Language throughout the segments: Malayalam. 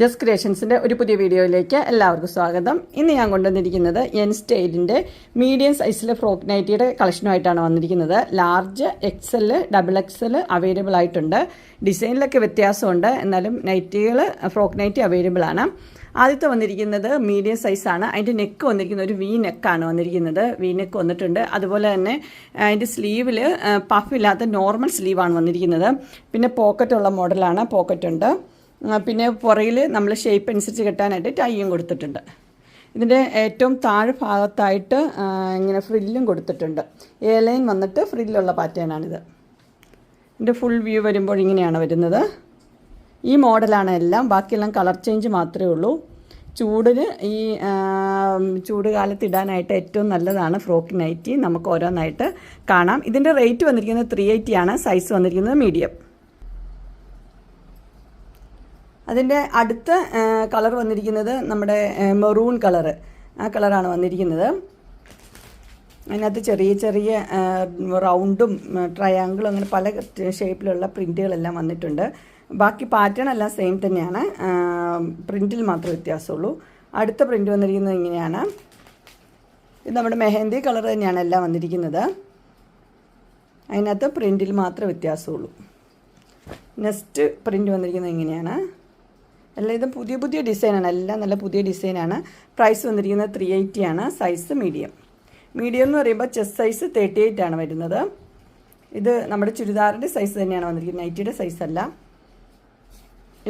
ജസ്റ്റ് ക്രിയേഷൻസിൻ്റെ ഒരു പുതിയ വീഡിയോയിലേക്ക് എല്ലാവർക്കും സ്വാഗതം. ഇന്ന് ഞാൻ കൊണ്ടുവന്നിരിക്കുന്നത് എൻ സ്റ്റൈലിൻ്റെ മീഡിയം സൈസിലെ ഫ്രോക്ക് നൈറ്റിയുടെ കളക്ഷനുമായിട്ടാണ് വന്നിരിക്കുന്നത്. Large, XL, double XL available ആയിട്ടുണ്ട്. ഡിസൈനിലൊക്കെ വ്യത്യാസമുണ്ട്, എന്നാലും നൈറ്റികൾ ഫ്രോക്ക് നൈറ്റി അവൈലബിൾ ആണ്. ആദ്യത്തെ വന്നിരിക്കുന്നത് മീഡിയം സൈസാണ്. അതിൻ്റെ നെക്ക് വന്നിരിക്കുന്നത് ഒരു വി നെക്കാണ് വന്നിരിക്കുന്നത്. വി നെക്ക് വന്നിട്ടുണ്ട്. അതുപോലെ തന്നെ അതിൻ്റെ സ്ലീവിൽ പഫില്ലാത്ത നോർമൽ സ്ലീവാണ് വന്നിരിക്കുന്നത്. പിന്നെ പോക്കറ്റുള്ള മോഡലാണ്, പോക്കറ്റുണ്ട്. പിന്നെ പുറയിൽ നമ്മൾ ഷേപ്പ് അനുസരിച്ച് കെട്ടാനായിട്ട് ടൈയും കൊടുത്തിട്ടുണ്ട്. ഇതിൻ്റെ ഏറ്റവും താഴെ ഭാഗത്തായിട്ട് ഇങ്ങനെ ഫ്രില്ലും കൊടുത്തിട്ടുണ്ട്. എ ലൈൻ വന്നിട്ട് ഫ്രില്ലുള്ള പാറ്റേണാണിത്. ഇതിൻ്റെ ഫുൾ വ്യൂ വരുമ്പോൾ ഇങ്ങനെയാണ് വരുന്നത്. ഈ മോഡലാണ് എല്ലാം. ബാക്കിയെല്ലാം കളർ ചേഞ്ച് മാത്രമേ ഉള്ളൂ. ചൂടിന് ഈ ചൂട് കാലത്ത് ഇടാനായിട്ട് ഏറ്റവും നല്ലതാണ് ഫ്രോക്ക് നൈറ്റി. നമുക്ക് ഓരോന്നായിട്ട് കാണാം. ഇതിൻ്റെ റേറ്റ് വന്നിരിക്കുന്നത് 380 ആണ്. സൈസ് വന്നിരിക്കുന്നത് മീഡിയം. അതിൻ്റെ അടുത്ത കളർ വന്നിരിക്കുന്നത് നമ്മുടെ മെറൂൺ കളറ്, ആ കളറാണ് വന്നിരിക്കുന്നത്. അതിനകത്ത് ചെറിയ ചെറിയ റൗണ്ടും ട്രയാങ്കിളും അങ്ങനെ പല ഷേപ്പിലുള്ള പ്രിൻറ്റുകളെല്ലാം വന്നിട്ടുണ്ട്. ബാക്കി പാറ്റേൺ എല്ലാം സെയിം തന്നെയാണ്, പ്രിൻറ്റിൽ മാത്രമേ വ്യത്യാസമുള്ളൂ. അടുത്ത പ്രിൻറ്റ് വന്നിരിക്കുന്നത് ഇങ്ങനെയാണ്. ഇത് നമ്മുടെ മെഹന്തി കളർ തന്നെയാണ് എല്ലാം വന്നിരിക്കുന്നത്. അതിനകത്ത് പ്രിൻറ്റിൽ മാത്രമേ വ്യത്യാസമുള്ളൂ. നെക്സ്റ്റ് പ്രിൻറ്റ് വന്നിരിക്കുന്നത് ഇങ്ങനെയാണ്. എല്ലാം ഇത് പുതിയ പുതിയ ഡിസൈനാണ്, എല്ലാം നല്ല പുതിയ ഡിസൈനാണ്. പ്രൈസ് വന്നിരിക്കുന്നത് 380 ആണ്. Size medium. മീഡിയം എന്ന് പറയുമ്പോൾ ചെസ്റ്റ് സൈസ് 38 ആണ് വരുന്നത്. ഇത് നമ്മുടെ ചുരിദാറിൻ്റെ സൈസ് തന്നെയാണ് വന്നിരിക്കുന്നത്, നൈറ്റിയുടെ സൈസ് അല്ല.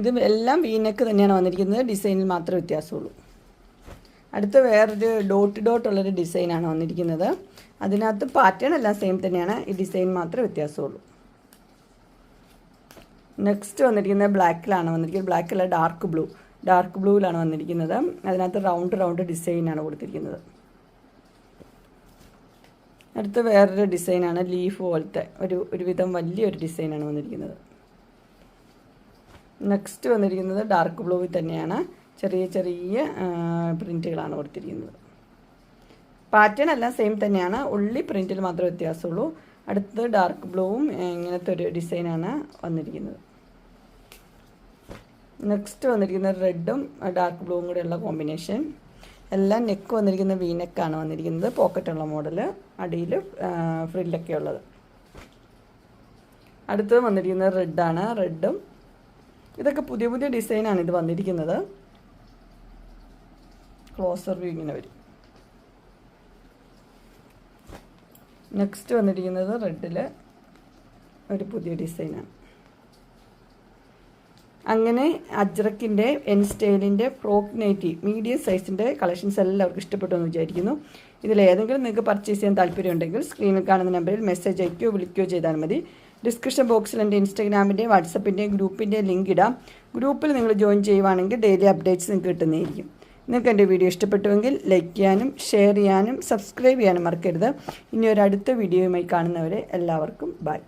ഇത് എല്ലാം വീനെക്ക് തന്നെയാണ് വന്നിരിക്കുന്നത്, ഡിസൈനിൽ മാത്രമേ വ്യത്യാസമുള്ളൂ. അടുത്ത വേറൊരു ഡോട്ടുള്ളൊരു ഡിസൈനാണ് വന്നിരിക്കുന്നത്. അതിനകത്ത് പാറ്റേൺ എല്ലാം സെയിം തന്നെയാണ്, ഈ ഡിസൈൻ മാത്രമേ വ്യത്യാസമുള്ളൂ. നെക്സ്റ്റ് വന്നിരിക്കുന്നത് ബ്ലാക്കിലാണ് വന്നിരിക്കുന്നത്. ബ്ലാക്കല്ല, ഡാർക്ക് ബ്ലൂവിലാണ് വന്നിരിക്കുന്നത്. അതിനകത്ത് റൗണ്ട് ഡിസൈനാണ് കൊടുത്തിരിക്കുന്നത്. അടുത്ത വേറൊരു ഡിസൈനാണ്, ലീഫ് പോലത്തെ ഒരുവിധം വലിയൊരു ഡിസൈനാണ് വന്നിരിക്കുന്നത്. നെക്സ്റ്റ് വന്നിരിക്കുന്നത് ഡാർക്ക് ബ്ലൂവിൽ തന്നെയാണ്, ചെറിയ ചെറിയ പ്രിൻറ്റുകളാണ് കൊടുത്തിരിക്കുന്നത്. പാറ്റേൺ എല്ലാം സെയിം തന്നെയാണ്, ഉള്ളി പ്രിൻറ്റിൽ മാത്രമേ വ്യത്യാസമുള്ളൂ. അടുത്തത് ഡാർക്ക് ബ്ലൂവും ഇങ്ങനത്തെ ഒരു ഡിസൈനാണ് വന്നിരിക്കുന്നത്. നെക്സ്റ്റ് വന്നിരിക്കുന്നത് റെഡും ഡാർക്ക് ബ്ലൂവും കൂടെയുള്ള കോമ്പിനേഷൻ. എല്ലാം നെക്ക് വന്നിരിക്കുന്നത് വി നെക്കാണ് വന്നിരിക്കുന്നത്. പോക്കറ്റുള്ള മോഡൽ, അടിയിൽ ഫ്രില്ലൊക്കെ ഉള്ളത്. അടുത്തത് വന്നിരിക്കുന്നത് റെഡാണ്. റെഡും ഇതൊക്കെ പുതിയ പുതിയ ഡിസൈനാണ് ഇത് വന്നിരിക്കുന്നത്. ക്ലോസർ വ്യൂ ഇങ്ങനെ വരും. നെക്സ്റ്റ് വന്നിരിക്കുന്നത് റെഡിൽ ഒരു പുതിയ ഡിസൈനാണ്. അങ്ങനെ അജ്രക്കിൻ്റെ എൻ സ്റ്റൈലിൻ്റെ ഫ്രോക്ക് നൈറ്റി മീഡിയം സൈസിൻ്റെ കളക്ഷൻസ് എല്ലാവർക്കും ഇഷ്ടപ്പെട്ടു എന്ന് വിചാരിക്കുന്നു. ഇതിലേതെങ്കിലും നിങ്ങൾക്ക് പർച്ചേസ് ചെയ്യാൻ താല്പര്യമുണ്ടെങ്കിൽ സ്ക്രീനിൽ കാണുന്ന നമ്പറിൽ മെസ്സേജ് അയക്കുകയോ വിളിക്കുകയോ ചെയ്താൽ മതി. ഡിസ്ക്രിപ്ഷൻ ബോക്സിൽ എൻ്റെ ഇൻസ്റ്റാഗ്രാമിൻ്റെയും വാട്സപ്പിൻ്റെയും ഗ്രൂപ്പിൻ്റെ ലിങ്ക് ഇടാം. ഗ്രൂപ്പിൽ നിങ്ങൾ ജോയിൻ ചെയ്യുവാണെങ്കിൽ ഡെയിലി അപ്ഡേറ്റ്സ് നിങ്ങൾക്ക് കിട്ടുന്നതായിരിക്കും. നിങ്ങൾക്ക് എൻ്റെ വീഡിയോ ഇഷ്ടപ്പെട്ടുവെങ്കിൽ ലൈക്ക് ചെയ്യാനും ഷെയർ ചെയ്യാനും സബ്സ്ക്രൈബ് ചെയ്യാനും മറക്കരുത്. ഇനി ഒരു അടുത്ത വീഡിയോയുമായി കാണുന്നവരെ എല്ലാവർക്കും ബൈ.